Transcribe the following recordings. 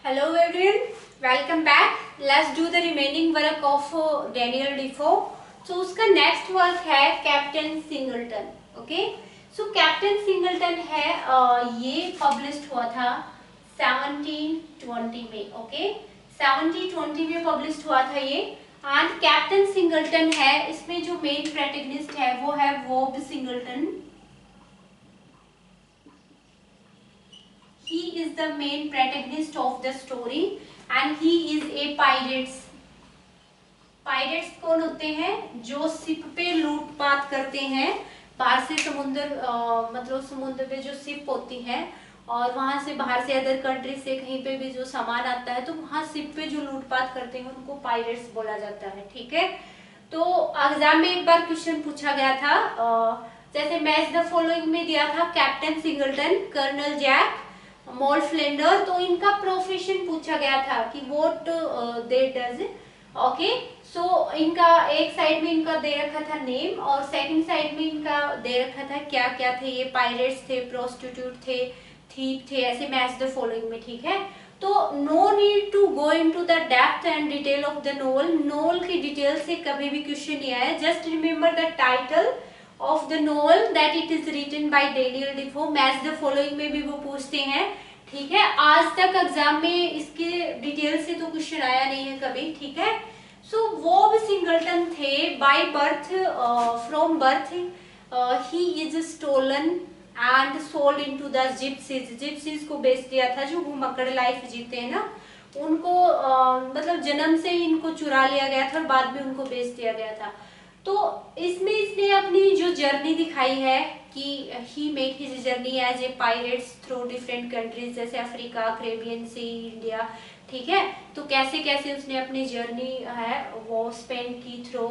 Hello everyone, welcome back. Let's do the remaining work of Daniel Defoe. So उसका next work है captain singleton. Okay, so captain singleton है ये published हुआ था 1720 में. Okay, 1720 में published हुआ था ये. And कैप्टन सिंगलटन है, इसमें जो main protagonist है वो है वॉब singleton. He is the main protagonist of the story and he is a pirates. Pirates कौन होते हैं? जो शिप पे लूटपाट करते हैं. बाहर से समुद्र मतलब समुद्र पे जो शिप होती है और वहां से बाहर से अदर कंट्री से कहीं पे भी जो सामान आता है तो वहां शिप पे जो लूटपाट करते हैं उनको पायरेट्स बोला जाता है. ठीक है, तो एग्जाम में एक बार क्वेश्चन पूछा गया था, जैसे मैच द फॉलोइंग में दिया था captain Singleton, colonel Jack, Moll Flanders. तो इनका प्रोफेशन पूछा गया था कि what they does. Okay, so इनका एक साइड में इनका दे रखा था नेम और सेकंड साइड में इनका दे रखा था क्या क्या थे. ये पायरेट्स थे, प्रोस्टिट्यूट थे, थीप थे, ऐसे मैच द फॉलोइंग में. ठीक है, तो no need to go into the depth and detail of the novel. Novel की डिटेल से कभी भी क्वेश्चन नहीं आया. Just remember the title of the novel that it is written by Daniel Defoe. Match the following में भी वो पूछते हैं. ठीक है, आज तक एग्जाम में इसके डिटेल से तो क्वेश्चन आया नहीं है कभी. ठीक है, सो वॉब सिंगलटन थे बाय बर्थ, फ्रॉम बर्थ ही is stolen and sold into the gypsies. Gypsies को बेच दिया था, जो घुमक्कड़ लाइफ जीते हैं ना उनको, मतलब जन्म से ही इनको चुरा लिया गया था और बाद में उनको बेच दिया गया था. तो इसमें इसने अपनी जो जर्नी दिखाई है कि he make his journey as a pirates through different countries, जैसे अफ्रीका, कैरेबियन सी, इंडिया. ठीक है, तो कैसे कैसे उसने अपनी जर्नी है वो स्पेंड की through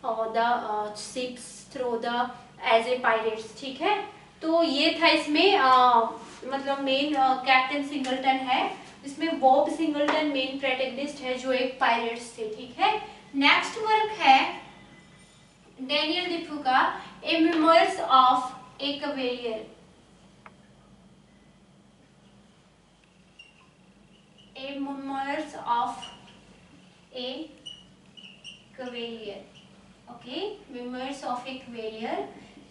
the ships, through the as a pirates. ठीक है, तो ये था इसमें मतलब मेन कैप्टन सिंगलटन है. इसमें वॉब सिंगलटन मेन प्रोटैगनिस्ट है जो एक पायरेट्स थे. ठीक है, नेक्स्ट वर्क है डेनियल डिफो का a memoirs of a cavalier. A memoirs of a cavalier. Okay, memoirs of a cavalier.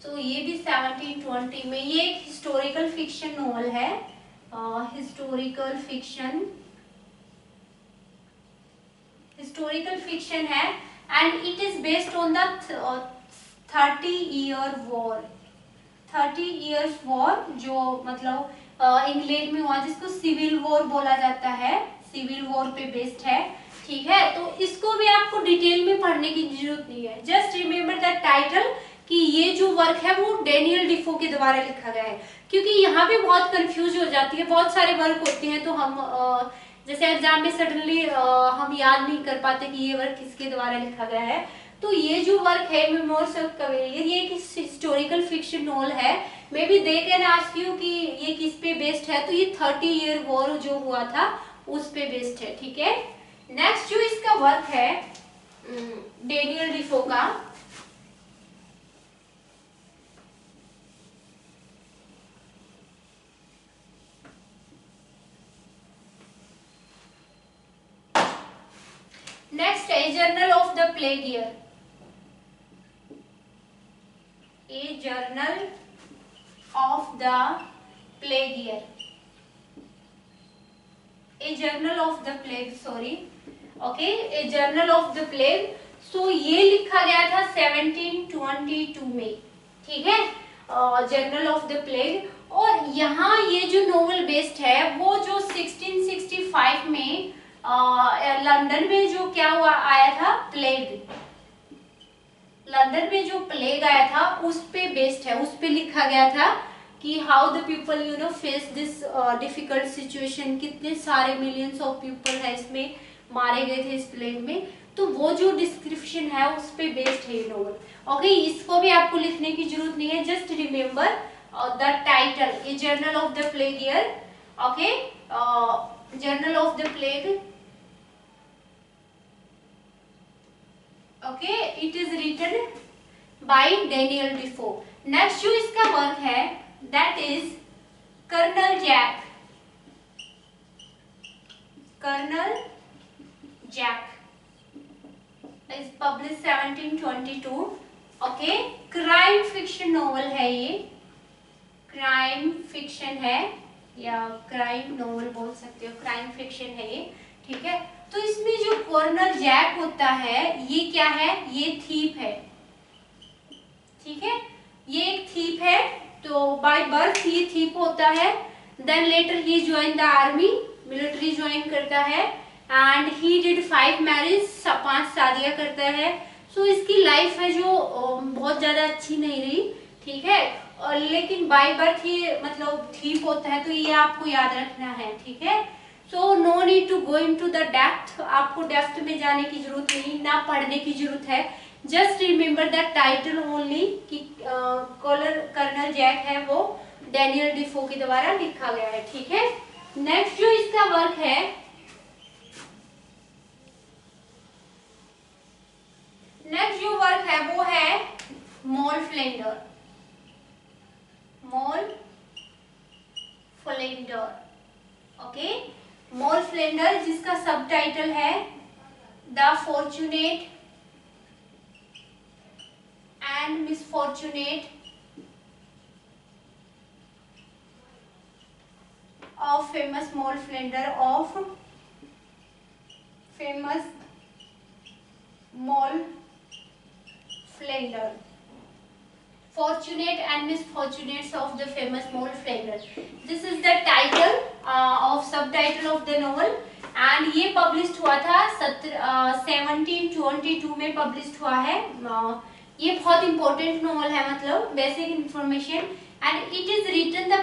तो ये भी 1720 में. ये एक हिस्टोरिकल फिक्शन नॉवल है. हिस्टोरिकल फिक्शन है and it is based on the 30-year war. 30 years war जो मतलब इंग्लैंड में हुआ, जिसको सिविल वॉर बोला जाता है. सिविल वॉर पे बेस्ड है. ठीक है, तो इसको भी आपको डिटेल में पढ़ने की जरूरत नहीं है. जस्ट रिमेम्बर द टाइटल कि ये जो वर्क है वो डेनियल डिफो के द्वारा लिखा गया है. क्योंकि यहाँ पे बहुत कंफ्यूज हो जाती है, बहुत सारे वर्क होते हैं तो हम जैसे एग्जाम में सडनली हम याद नहीं कर पाते कि ये वर्क किसके द्वारा लिखा गया है. तो ये जो वर्क है मेमोइर्स ऑफ कवेलियर, ये एक हिस्टोरिकल फिक्शन नॉवल है. May be they can ask you कि ये किस पे बेस्ड है, तो ये 30 ईयर वॉर जो हुआ था उस पे बेस्ड है. ठीक है, नेक्स्ट जो इसका वर्क है डेनियल डिफो का, नेक्स्ट है journal of the plague year. A journal of the plague year. A journal of the plague, sorry. Okay, a journal of the plague. So ये लिखा गया था 1722 में. ठीक है, जर्नल ऑफ द प्लेग. और यहाँ ये जो नोवेल बेस्ड है वो जो 1665 में लंदन में जो क्या हुआ आया था, प्लेग. लंदन में जो प्लेग आया था उस पे बेस्ड है. उस पे लिखा गया था कि how the people you know face this difficult situation. कितने सारे मिलियंस ऑफ पीपल है इसमें मारे गए थे इस प्लेग में. तो वो जो डिस्क्रिप्शन है उस पे बेस्ड है ये नोवेल. ओके, इसको भी आपको लिखने की जरूरत नहीं है. Just remember the title, a journal of the plague year. Okay, journal of the plague. Okay, it is written by Daniel Defoe. Next जो इसका वर्क है that is colonel Jack. Colonel Jack is publish 1722। Okay, crime fiction novel है ये, crime fiction है या crime novel बोल सकते हो, क्राइम फिक्शन है ये, ठीक है। तो इसमें जो कर्नल जैक होता है ये क्या है, ये थीप है, ठीक है, ये एक थीप है। तो बाय बर्थ ये थीप होता है, देन लेटर ही join the army, military join करता है, एंड ही डिड 5 मैरिज, 5 शादियां करता है। सो इसकी लाइफ है जो बहुत ज्यादा अच्छी नहीं रही, ठीक है, और लेकिन बाय बर्थ ये मतलब थीप होता है, तो ये आपको याद रखना है, ठीक है। So no need to go into the depth, आपको डेप्थ में जाने की जरूरत नहीं, ना पढ़ने की जरूरत है, just remember the title only कि कर्नल जैक है वो डैनियल डिफो के द्वारा लिखा गया है, ठीक है। नेक्स्ट जो इसका वर्क है, नेक्स्ट जो वर्क है वो है मोल फ्लेंडर, मोल फ्लेंडर, ओके, मोल फ्लेंडर जिसका सब टाइटल है the fortunate and misfortunate of famous mole Flander, of famous mole Flander, fortunate and misfortunates of the famous mole flender. This is the title of subtitle of the novel, and ये published हुआ था 1722 में published हुआ है। ये बहुत important novel है, मतलब basic information, and it is written the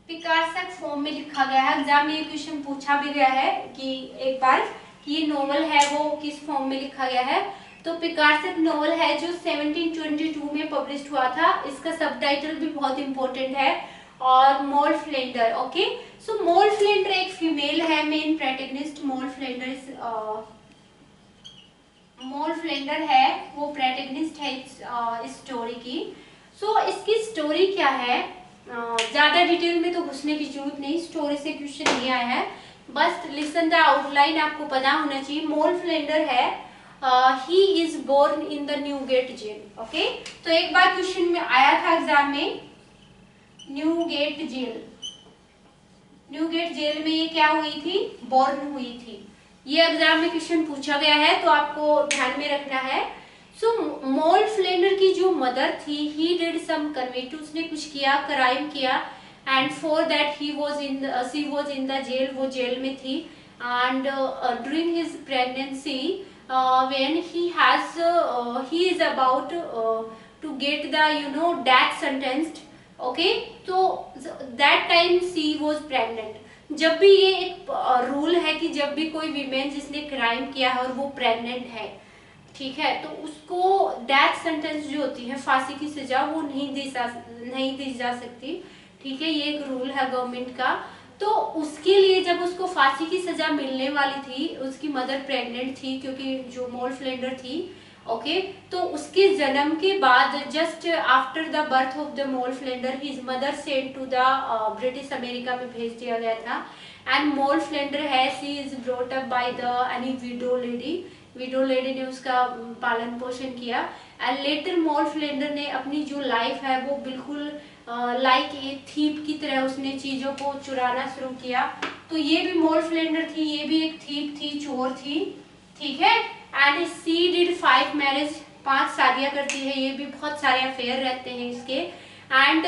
picaresque form में लिखा गया है। एग्जाम में ये क्वेश्चन पूछा भी गया है कि एक बार कि ये नॉवल है वो किस फॉर्म में लिखा गया है, तो पिकार्सक नॉवल है जो 1722 में पब्लिश हुआ था। इसका सबटाइटल भी बहुत इंपॉर्टेंट है, और मोल फ्लेंडर, ओके। सो मोल फ्लेंडर एक फीमेल है, मेन प्रोटैगनिस्ट मोल फ्लेंडर है, वो प्रोटैगनिस्ट है इस स्टोरी की। सो इसकी स्टोरी क्या है, ज्यादा डिटेल में तो घुसने की जरूरत नहीं, स्टोरी से क्वेश्चन नहीं आया है, बस लिसन द आउटलाइन आपको पता होना चाहिए। मोल फ्लेंडर है, he is born in the Newgate jail, okay. तो एक बार क्वेश्चन में आया था एग्जाम में, न्यू गेट जेल में ये क्या हुई थी, बोर्न हुई थी। ये एग्जाम में क्वेश्चन पूछा गया है, तो आपको ध्यान में रखना है। सो मोल फ्लेंडर की जो मदर थी, ही डिड सम कन्विक्ट, उसने कुछ किया, क्राइम किया, and for that she was in the jail, वो जेल में थी, and during his pregnancy when he is about to get the death sentenced, okay, तो that time she was pregnant। जब भी ये एक रूल है कि जब भी कोई वीमेन जिसने क्राइम किया है और वो प्रेग्नेंट है, ठीक है, तो उसको डेथ सेंटेंस जो होती है, फांसी की सजा, वो नहीं दी जा सकती, ठीक है, ये एक रूल है गवर्नमेंट का। तो उसके लिए जब उसको फांसी की सजा मिलने वाली थी, उसकी मदर प्रेग्नेंट थी, क्योंकि जो मोल फ्लेंडर थी, ओके, तो उसके जन्म के बाद, just after the birth of the Moll Flanders, his mother sent to the British America में भेज दिया गया था। एंड मोल फ्लेंडर है, she is brought up by the any widow lady ने उसका पालन पोषण किया। एंड लेटर मोल फ्लेंडर ने अपनी जो लाइफ है वो बिल्कुल लाइक ए थीप की तरह उसने चीजों को चुराना शुरू किया। तो ये भी मोल फ्लेंडर थी, ये भी एक थीप थी, चोर थी, ठीक है। एंड सी डिड 5 मैरिज, 5 शादियां करती है, ये भी बहुत सारे अफेयर रहते हैं इसके। And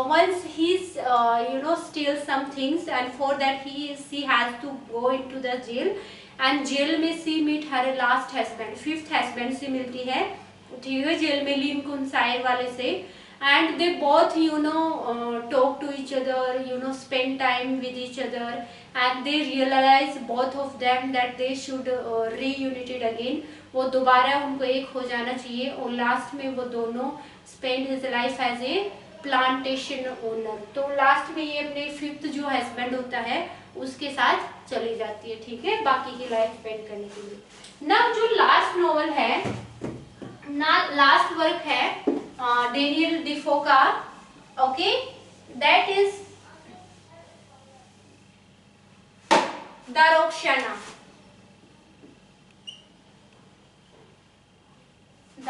once he steal some things, and for that she has to go into the jail, and jail में she meet her last husband, 5th husband से मिलती है, ठीक है, जेल में लिंकन शायर वाले से। And they both talk to each other, spend time with each other, and they realize both of them that they should reunited again, वो दोबारा उनको एक हो जाना चाहिए। और लास्ट में वो दोनों spend his life as a plantation owner, तो लास्ट में ये अपने 5th जो हस्बैंड होता है उसके साथ चली जाती है, ठीक है, बाकी की लाइफ स्पेंड करने के लिए। ना जो लास्ट नॉवल है ना, लास्ट वर्क है डेनियल डिफो का, okay, that is the Roxana, the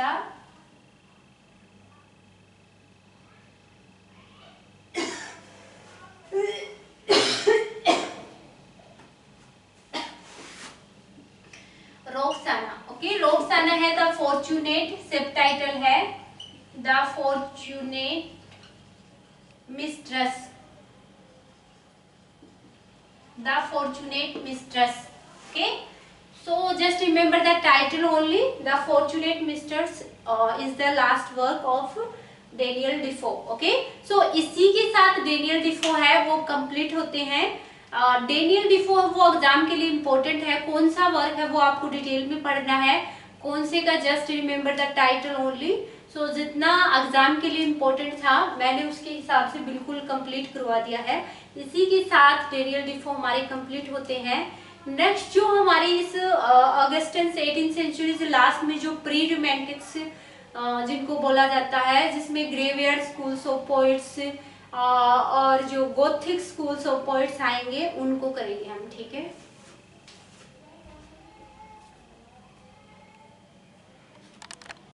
Roxana. Okay, Roxana है द फॉर्चुनेट, सब टाइटल है the fortunate mistress, the fortunate mistress. Okay, so just remember the title only, the fortunate mistress is the last work of Daniel Defoe. Okay, so इसी के साथ Daniel डिफो है वो complete होते हैं। Daniel डिफो वो exam के लिए इम्पोर्टेंट है, कौन सा वर्क है वो आपको डिटेल में पढ़ना है, कौन से का just remember the title only. So जितना एग्जाम के लिए इम्पोर्टेंट था मैंने उसके हिसाब से बिल्कुल कंप्लीट करवा दिया है। इसी के साथ डेनियल डिफो हमारे कंप्लीट होते हैं। नेक्स्ट जो हमारी इस ऑगस्टन 18th सेंचुरी से लास्ट में जो प्री रोमांटिक्स जिनको बोला जाता है, जिसमें ग्रेवियर्ड स्कूल्स ऑफ पोइट्स और जो गोथिक स्कूल्स ऑफ पोइट्स आएंगे उनको करेंगे हम, ठीक है।